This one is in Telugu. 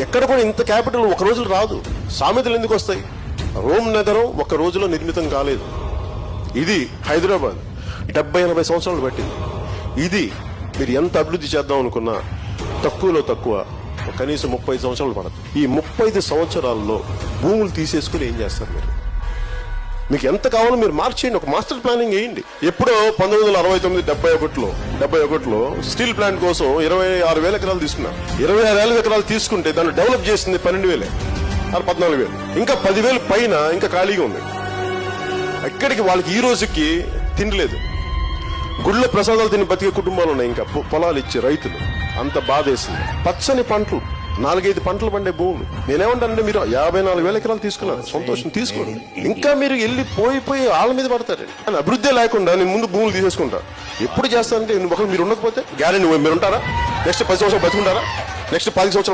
ఎక్కడ కూడా ఇంత క్యాపిటల్ ఒక రోజులో రాదు. సామెతలు ఎందుకు వస్తాయి? రోమ్ నగరం ఒక రోజులో నిర్మితం కాలేదు. ఇది హైదరాబాద్ 70-80 సంవత్సరాలు పట్టింది. ఇది మీరు ఎంత అభివృద్ధి చేద్దాం అనుకున్నా తక్కువలో తక్కువ కనీసం 30 సంవత్సరాలు పడదు. ఈ 35 సంవత్సరాల్లో భూములు తీసేసుకుని ఏం చేస్తారు మీరు? మీకు ఎంత కావాలో మీరు మార్చేయండి, ఒక మాస్టర్ ప్లానింగ్ వేయండి. ఎప్పుడో 1969-71లో స్టీల్ ప్లాంట్ కోసం 26,000 ఎకరాలు తీసుకున్నారు. 26,000 ఎకరాలు తీసుకుంటే దాన్ని డెవలప్ చేసింది 12,000 అది 14,000, ఇంకా 10,000 పైన ఇంకా ఖాళీగా ఉంది. ఎక్కడికి వాళ్ళకి ఈ రోజుకి తిండి లేదు. గుళ్ళ ప్రసాదాలు తిని బతికే కుటుంబాలు ఉన్నాయి, ఇంకా పొలాలు ఇచ్చే రైతులు. అంత బాధ వేసింది. పచ్చని పంటలు, 4-5 పంటలు పండే భూములు. నేనేమంటానంటే మీరు 54,000 ఎకరాలు తీసుకున్నారు, సంతోషం తీసుకోండి. ఇంకా మీరు వెళ్ళి పోయి వాళ్ళ మీద పడతారండి. కానీ అభివృద్ధి లేకుండా నేను ముందు భూములు తీసేసుకుంటా. ఎప్పుడు చేస్తానంటే ఒకరు మీరు ఉండకపోతే గ్యారెంటీ మీరు ఉంటారా? నెక్స్ట్ 10 సంవత్సరాలు బతుకుంటారా? నెక్స్ట్ 10 సంవత్సరాలు